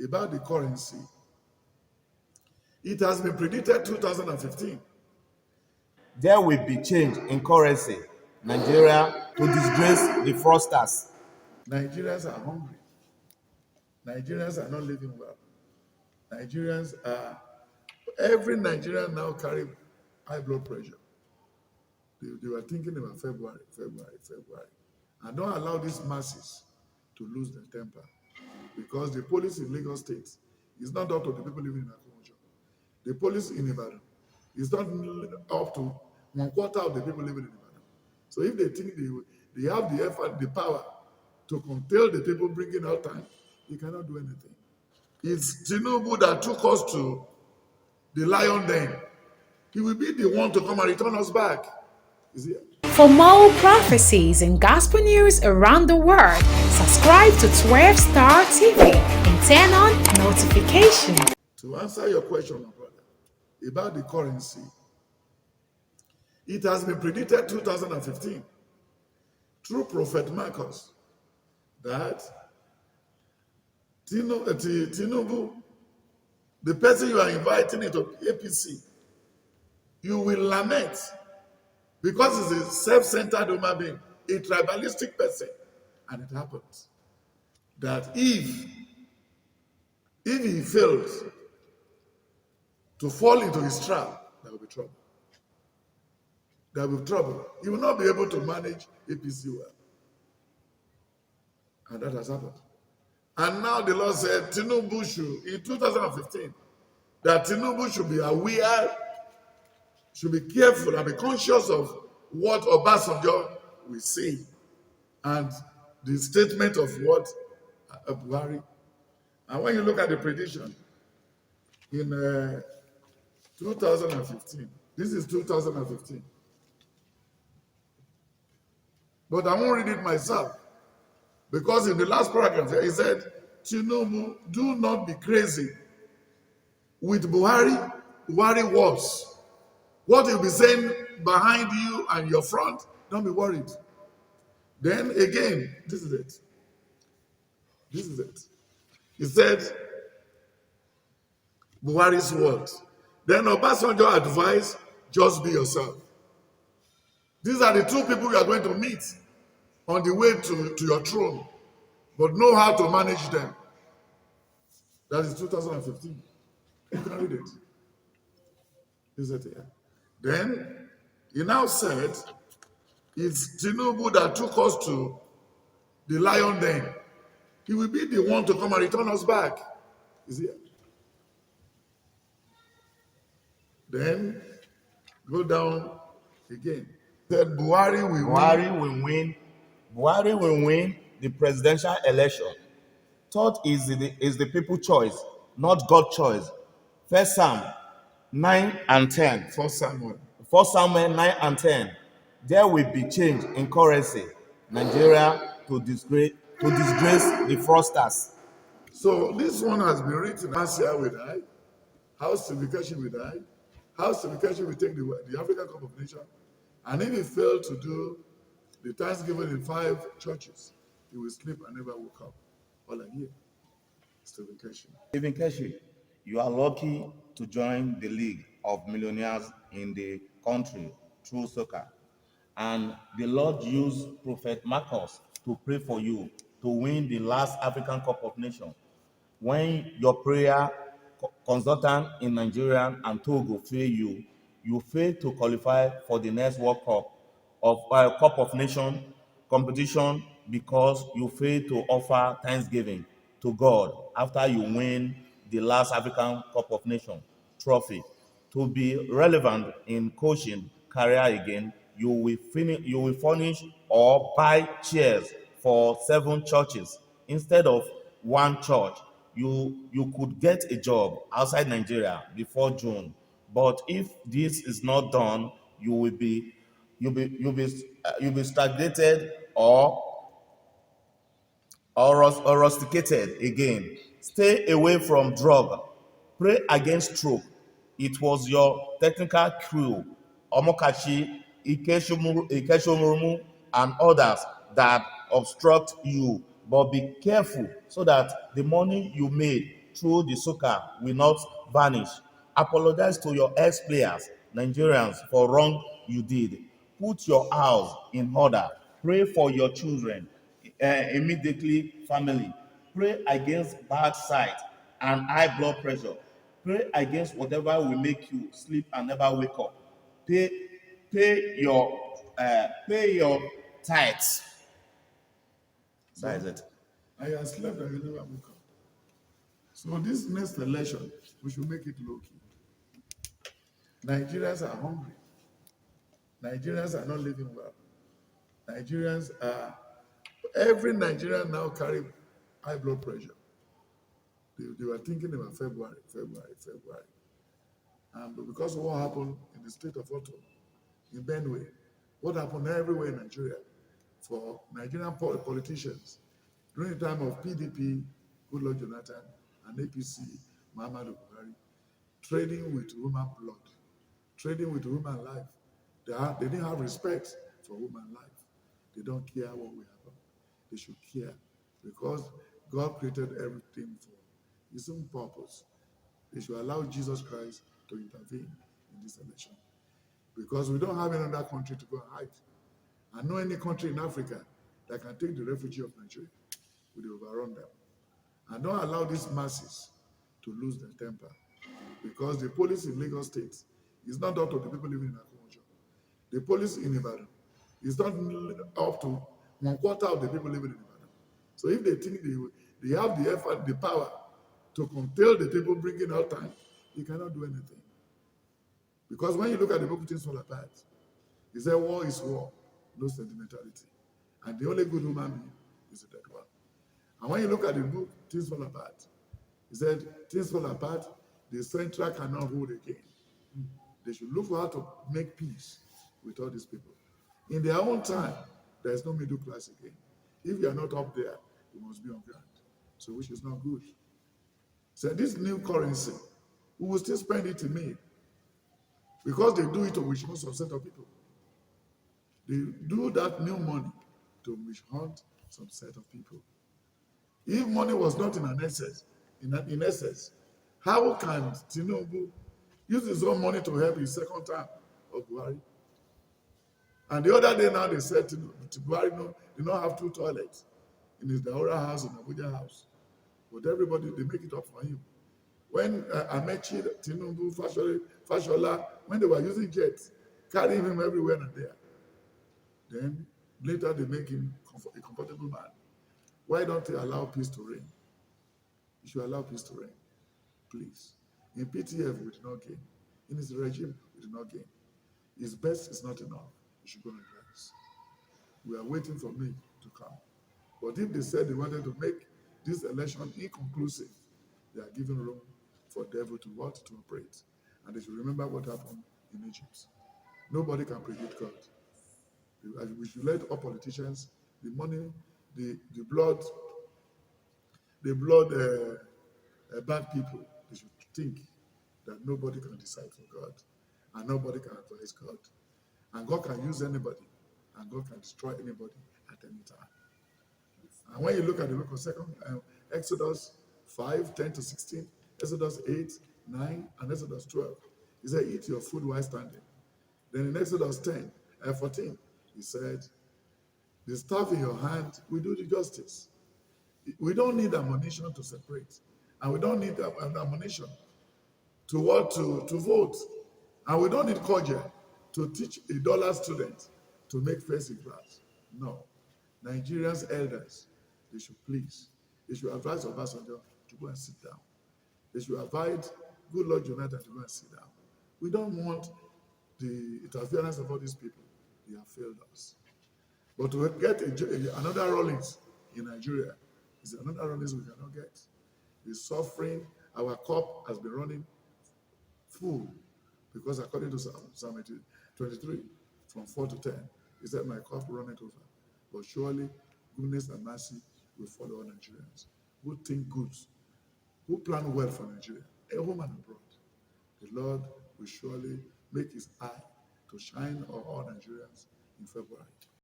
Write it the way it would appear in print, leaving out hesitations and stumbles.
about the currency. It has been predicted 2015. There will be change in currency. Nigeria to disgrace the fraudsters. Nigerians are hungry. Nigerians are not living well. Nigerians are, every Nigerian now carry high blood pressure. They were thinking about February. And don't allow these masses to lose their temper. Because the police in Lagos State is not up to the people living in Akomosho. The police in Ibadan is not up to 1/4 of the people living in Ibadan. So if they think they have the effort, the power to curtail the people bringing out time, they cannot do anything. It's Tinubu that took us to the lion den. He will be the one to come and return us back. Is he? For more prophecies and gospel news around the world, subscribe to 12 Star TV and turn on notifications. To answer your question, my brother, about the currency, it has been predicted 2015 through Prophet Marcus that Tinubu, the person you are inviting into APC, you will lament because he's a self-centered human being, a tribalistic person. And it happens that if he fails to fall into his trap, there will be trouble. There will be trouble. He will not be able to manage APC well. And that has happened. And now the Lord said, Tinubu should, in 2015, that Tinubu should be aware, should be careful and be conscious of what Obasanjo will say and the statement of what Buhari. And when you look at the prediction in 2015, this is 2015. But I won't read it myself because in the last paragraph he said, Tinubu, do not be crazy with Buhari. Buhari was. What he'll be saying behind you and your front, don't be worried. Then again, this is it. This is it. He said, Buhari's words. Then Obasanjo advised, just be yourself. These are the two people you are going to meet on the way to your throne, but know how to manage them. That is 2015. You can read it. Is it here? Then he now said, it's Tinubu that took us to the lion den. He will be the one to come and return us back. Is here? Then go down again. Said Buhari will win the presidential election. Third is the people's choice, not God's choice. 1 Samuel 9 and 10. 1 Samuel. 1 Samuel 9 and 10. There will be change in currency. Nigeria to disgrace the fraudsters. So this one has been written. Asia will die. House civication will die. House civication will take the African Cup of Nations. And if he failed to do the Thanksgiving in 5 churches, he will sleep and never woke up. All I hear is civication. Stephen Keshi, you are lucky to join the League of Millionaires in the country through soccer. And the Lord used Prophet Marcus to pray for you to win the last African Cup of Nations. When your prayer consultant in Nigeria and Togo fail you, you fail to qualify for the next World Cup of Nations competition because you fail to offer thanksgiving to God after you win the last African Cup of Nations trophy. To be relevant in coaching career again, you will furnish or buy chairs for 7 churches instead of 1 church. You could get a job outside Nigeria before June. But if this is not done, you'll be stagnated or rusticated again. Stay away from drug. Pray against stroke. It was your technical crew, Omokachi, Ikeshomurumu, and others that obstruct you. But be careful so that the money you made through the soccer will not vanish. Apologize to your ex-players, Nigerians, for wrong you did. Put your house in order. Pray for your children, immediately family. Pray against bad sight and high blood pressure. Pray against whatever will make you sleep and never wake up. Pay, pay your tithes. That is it. I have slept and you never woke up. So this next election, we should make it low-key. Nigerians are hungry. Nigerians are not living well. Nigerians are, every Nigerian now carry high blood pressure. They were thinking about February. And because of what happened in the state of Auto, in Benue, what happened everywhere in Nigeria, for Nigerian politicians, during the time of PDP, Goodluck Jonathan, and APC, Muhammadu Buhari, trading with human blood, trading with human life. They didn't have respect for human life. They don't care what will happen. They should care because God created everything for his own purpose. They should allow Jesus Christ to intervene in this election because we don't have another country to go and hide. I know any country in Africa that can take the refugee of Nigeria, we will overrun them. And don't allow these masses to lose their temper because the police in Lagos State is not up to the people living in Akomojo. The police in Ibadan is not up to 1/4 of the people living in Ibadan. So if they think they have the effort, the power to curtail the people bringing out time, they cannot do anything. Because when you look at the book things fall apart, he said war is war, no sentimentality. And the only good human being is the dead one. And when you look at the book things fall apart, he said things fall apart, the central cannot hold again. They should look for how to make peace with all these people. In their own time, there is no middle class again. If you are not up there, you must be on ground. So which is not good. So this new currency, we will still spend it in May because they do it to witch hunt some set of people. They do that new money to witch hunt some set of people. If money was not in an excess, in excess, how can Tinubu use his own money to help his second term of Buhari? And the other day now they said to Buhari, no, they don't have 2 toilets in his Naira house, in Abuja house. But everybody, they make it up for him. When Amechi, Tinubu, Fashola, when they were using jets, carrying him everywhere and there, then later they make him a comfortable man. Why don't they allow peace to reign? You should allow peace to reign, please. In PTF, we do not gain. In his regime, we do not gain. His best is not enough. You should go and rise. We are waiting for me to come. But if they said they wanted to make this election inconclusive, they are giving room for devil to what? To operate. And they should remember what happened in Egypt. Nobody can predict God. We should let all politicians, the money, the blood, bad people, they should think that nobody can decide for God and nobody can advise God. And God can use anybody and God can destroy anybody at any time. And when you look at the book of Exodus 5, 10 to 16, Exodus 8, 9, and Exodus 12, he said, eat your food while standing. Then in Exodus 14, he said, the staff in your hand will do the justice. We don't need ammunition to separate. And we don't need ammunition to vote. And we don't need culture to teach a dollar student to make first in class. No. Nigerians elders, they should advise Obasanjo to go and sit down. They should advise Goodluck Jonathan to go and sit down. We don't want the interference of all these people. They have failed us. But to get another Rawlings in Nigeria is another Rawlings we cannot get. The suffering, our cup has been running full because according to Psalm 23, from 4 to 10, he said, my cup runneth over. But surely goodness and mercy will follow all Nigerians who think good, who plan well for Nigeria, at home and abroad. The Lord will surely make his eye to shine on all Nigerians in February.